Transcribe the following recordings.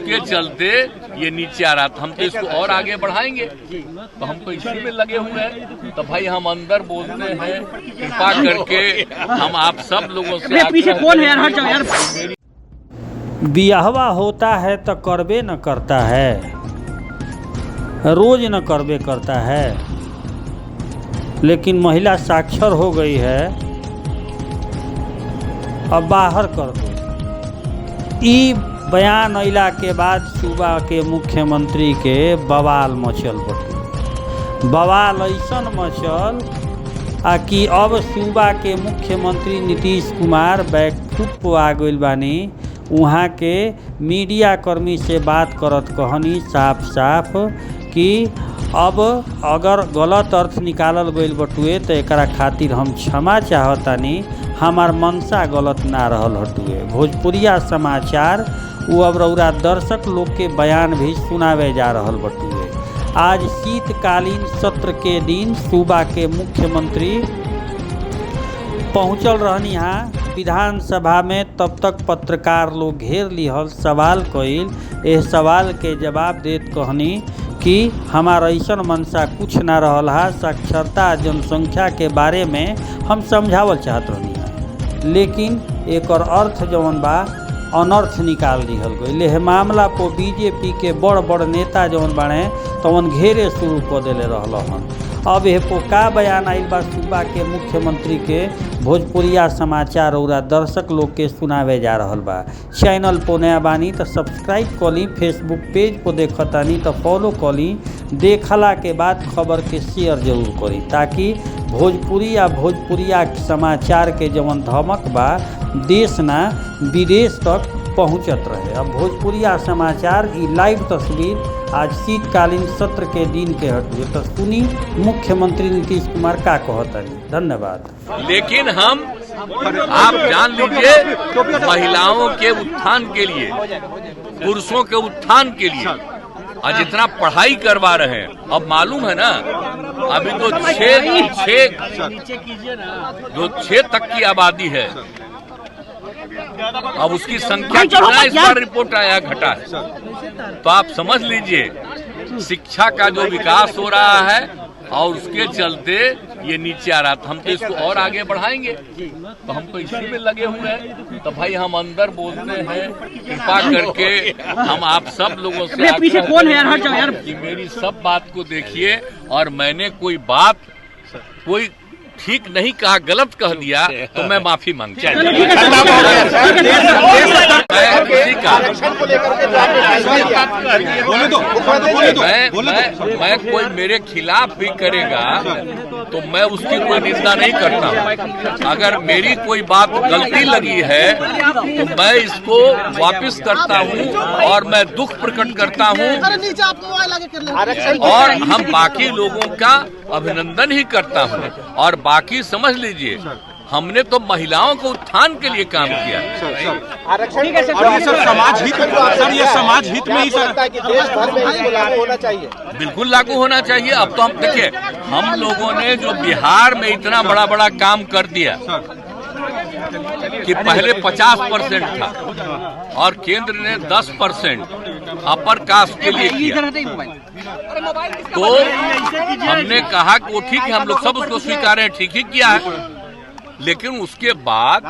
उसके चलते ये नीचे आ रहा था। हम तो इसको और आगे बढ़ाएंगे, तो हम तो इसी में लगे हुए हैं। तो भाई हम अंदर बोलते हैं, कृपा करके हम आप सब लोगों से पीछे कौन है यार? बियाहवा होता है तो करबे न करता है, रोज न करबे करता है, लेकिन महिला साक्षर हो गई है, अब बाहर कर दो। ई बयान अइला के बाद सूबा के मुख्यमंत्री के बवाल मचल बटे। बवाल ऐसन मचल कि अब सूबा के मुख्यमंत्री नीतीश कुमार बैकफुट आ गइल बानी। वहाँ के मीडिया कर्मी से बात करत कहनी साफ साफ कि अब अगर गलत अर्थ निकालल गइल बटुए तो एकरा खातिर हम क्षमा चाहतानी, हमार मनसा गलत ना रहल हटुए। भोजपुरिया समाचार वो अब रउरा दर्शक लोग के बयान भी सुनावे जा रहल बटुए। आज शीतकालीन सत्र के दिन सूबा के मुख्यमंत्री पहुँचल रहनी हाँ विधानसभा में। तब तक पत्रकार लोग घेर लिहल, सवाल कइल। एह सवाल के जवाब देत कहनी कि हमार ऐसन मनसा कुछ ना रहल हा, साक्षरता जनसंख्या के बारे में हम समझावल चाहत रहनी है, लेकिन एकर अर्थ जवन बा अनर्थ निकाल दिहल गई। एह मामला पर बीजेपी के बड़ बड़ नेता जवन बाड़े तवन घेरे शुरू कर देले रहल हन। अब एह पो का बयान आइल बा सूबा के मुख्यमंत्री के, भोजपुरिया समाचार और दर्शक लोग के सुनावे जा रहल बा। चैनल पर नया बानी तो सब्सक्राइब करी, फेसबुक पेज पर देखतानी तो फॉलो करी, देखला के बाद खबर के शेयर जरूर करी, ताकि भोजपुरिया समाचार के जवन धमक बा देश ना विदेश तक पहुँचत रहे। अब भोजपुरिया समाचार ई लाइव तस्वीर आज शीतकालीन सत्र के दिन के हटुए, तो सुनी मुख्यमंत्री नीतीश कुमार का कहतनी। धन्यवाद। लेकिन हम आप जान लीजिए, महिलाओं के उत्थान के लिए, पुरुषों के उत्थान के लिए आज इतना पढ़ाई करवा रहे हैं। अब मालूम है ना, अभी तो 6 तक की आबादी है। अब उसकी संख्या कितना इस बार रिपोर्ट आया घटा है, तो आप समझ लीजिए शिक्षा का जो विकास हो रहा है और उसके चलते ये नीचे आ रहा था। हम तो इसको और आगे बढ़ाएंगे, तो हम तो इसी में लगे हुए हैं। तो भाई हम अंदर बोलते हैं, कृपा करके हम आप सब लोगों से पीछे कौन है यार? कि मेरी सब बात को देखिए, और मैंने कोई बात कोई ठीक नहीं कहा, गलत कह दिया तो मैं माफी मांगता हूं। मैं कोई मेरे खिलाफ भी करेगा तो मैं उसकी कोई निंदा नहीं करता। अगर मेरी कोई बात गलती लगी है तो मैं इसको वापस करता हूँ और मैं दुख प्रकट करता हूँ, और हम बाकी लोगों का अभिनंदन ही करता हूँ। और बाकी समझ लीजिए, हमने तो महिलाओं को उत्थान के लिए काम किया। आरक्षण और ये सब समाज हित, सर ये समाज हित में ही सर देश भर में इसको लागू होना चाहिए। बिल्कुल लागू होना चाहिए। अब तो हम देखिए, हम लोगों ने जो बिहार में इतना बड़ा बड़ा काम कर दिया कि पहले 50% था और केंद्र ने 10% अपर कास्ट के लिए किया। तो हमने कहा कि वो ठीक है, हम लोग सब उसको स्वीकार हैं, ठीक ही किया है। लेकिन उसके बाद,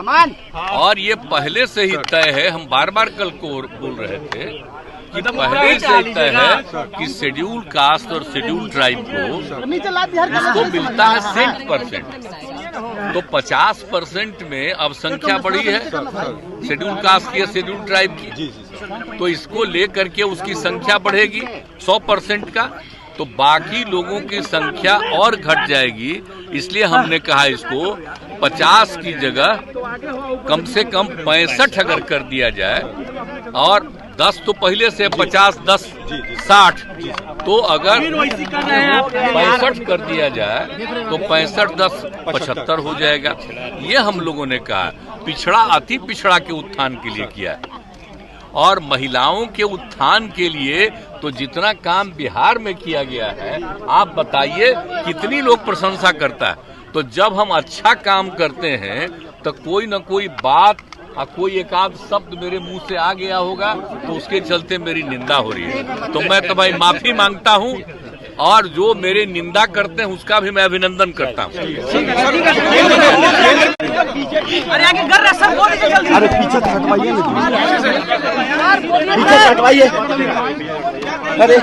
और ये पहले से ही तय है, हम बार बार कल को बोल रहे थे कि पहले से ही तय है कि शेड्यूल कास्ट और शेड्यूल ट्राइब को इसको मिलता है 60%। तो 50% में अब संख्या बढ़ी है शेड्यूल कास्ट की, शेड्यूल ट्राइब की, तो इसको लेकर के उसकी संख्या बढ़ेगी 100% का, तो बाकी लोगों की संख्या और घट जाएगी। इसलिए हमने कहा इसको 50 की जगह कम से कम 65 अगर कर दिया जाए, और 10 तो पहले से 50, 10, 60, तो अगर 65 कर दिया जाए तो 65, 10, 75 हो जाएगा। ये हम लोगों ने कहा, पिछड़ा अति पिछड़ा के उत्थान के लिए किया है। और महिलाओं के उत्थान के लिए तो जितना काम बिहार में किया गया है, आप बताइए कितनी लोग प्रशंसा करता है। तो जब हम अच्छा काम करते हैं तो कोई न कोई बात कोई एक आध शब्द मेरे मुंह से आ गया होगा तो उसके चलते मेरी निंदा हो रही है। तो मैं तो भाई माफी मांगता हूं और जो मेरे निंदा करते हैं उसका भी मैं अभिनंदन करता हूं। अरे आगे कर रहा सर, बोल दीजिए जल्दी। अरे पीछे से हटवाइए ना, पीछे से हटवाइए। अरे आप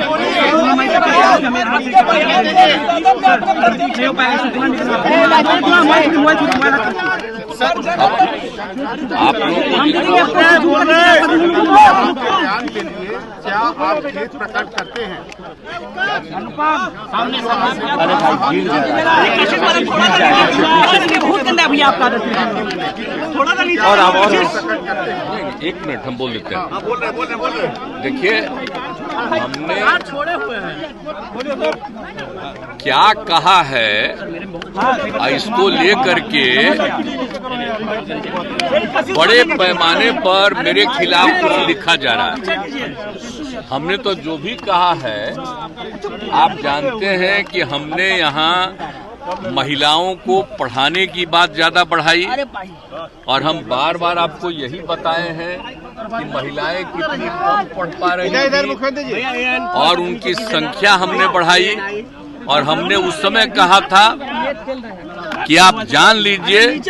क्या आप खेत प्रकट करते हैं? बहुत गंदा भैया आपका थोड़ा सा नीचे। और एक मिनट हम बोल देते हैं। बोल रहे। देखिए हमने क्या कहा है इसको लेकर के बड़े पैमाने पर मेरे खिलाफ कुछ लिखा जा रहा है। हमने तो जो भी कहा है, आप जानते हैं कि हमने यहाँ महिलाओं को पढ़ाने की बात ज्यादा बढ़ाई और हम बार बार आपको यही बताए हैं कि महिलाएं कितनी कम पढ़ पा रही हैं और उनकी संख्या हमने बढ़ाई। और हमने उस समय कहा था कि आप जान लीजिए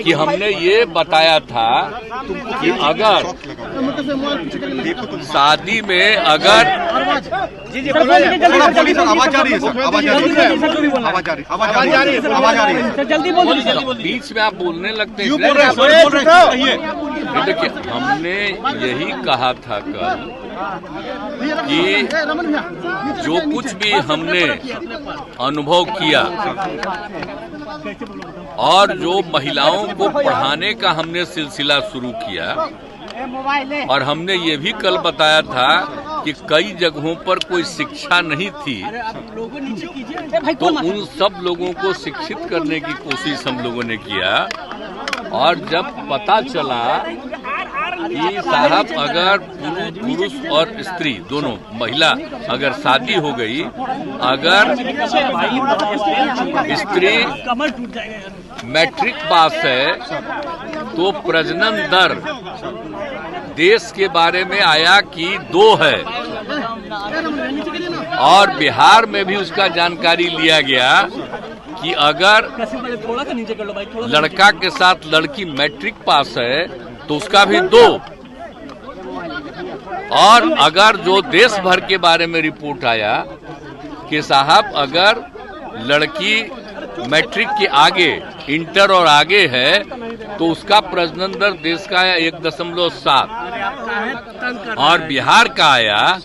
कि हमने ये बताया था कि अगर शादी में अगर बीच में आप बोलने लगते हैं, देखिए हमने यही कहा था कल कि जो कुछ भी हमने अनुभव किया और जो महिलाओं को पढ़ाने का हमने सिलसिला शुरू किया, और हमने ये भी कल बताया था कि कई जगहों पर कोई शिक्षा नहीं थी, तो उन सब लोगों को शिक्षित करने की कोशिश हम लोगों ने किया। और जब पता चला कि साहब अगर पुरुष और स्त्री दोनों महिला अगर शादी हो गई, अगर स्त्री मैट्रिक पास है तो प्रजनन दर देश के बारे में आया कि 2 है और बिहार में भी उसका जानकारी लिया गया कि अगर लड़का के साथ लड़की मैट्रिक पास है तो उसका भी 2। और अगर जो देश भर के बारे में रिपोर्ट आया कि साहब अगर लड़की मैट्रिक के आगे इंटर और आगे है तो उसका प्रजनन दर देश का आया 1.7 और बिहार का आया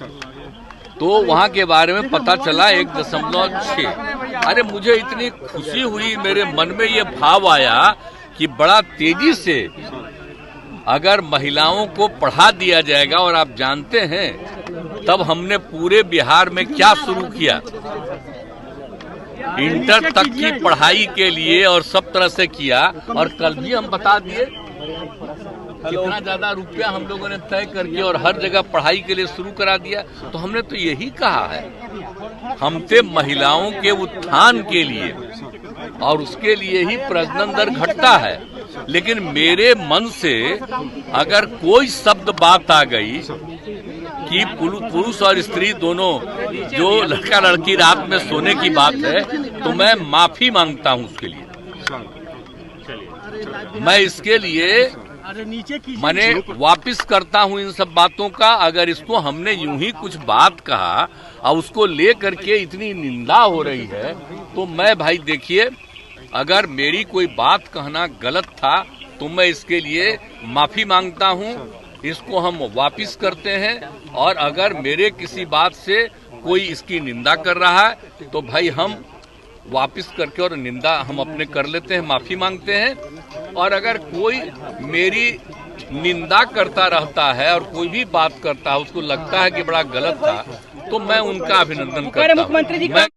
तो वहां के बारे में पता चला 1.6। अरे मुझे इतनी खुशी हुई, मेरे मन में ये भाव आया कि बड़ा तेजी से अगर महिलाओं को पढ़ा दिया जाएगा। और आप जानते हैं तब हमने पूरे बिहार में क्या शुरू किया, इंटर तक की पढ़ाई के लिए और सब तरह से किया। और कल भी हम बता दिए कितना ज्यादा रुपया हम लोगों ने तय करके और हर जगह पढ़ाई के लिए शुरू करा दिया। तो हमने तो यही कहा है, हमसे महिलाओं के उत्थान के लिए और उसके लिए ही प्रजनन दर घटता है। लेकिन मेरे मन से अगर कोई शब्द बात आ गई कि पुरुष और स्त्री दोनों जो लड़का लड़की रात में सोने की बात है तो मैं माफी मांगता हूं उसके लिए। मैं इसके लिए मैंने वापिस करता हूं इन सब बातों का। अगर इसको हमने यूं ही कुछ बात कहा और उसको ले करके इतनी निंदा हो रही है तो मैं भाई देखिए, अगर मेरी कोई बात कहना गलत था तो मैं इसके लिए माफी मांगता हूं। इसको हम वापिस करते हैं और अगर मेरे किसी बात से कोई इसकी निंदा कर रहा है तो भाई हम वापिस करके और निंदा हम अपने कर लेते हैं, माफी मांगते हैं। और अगर कोई मेरी निंदा करता रहता है और कोई भी बात करता है उसको लगता है कि बड़ा गलत था तो मैं उनका अभिनंदन करता हूं।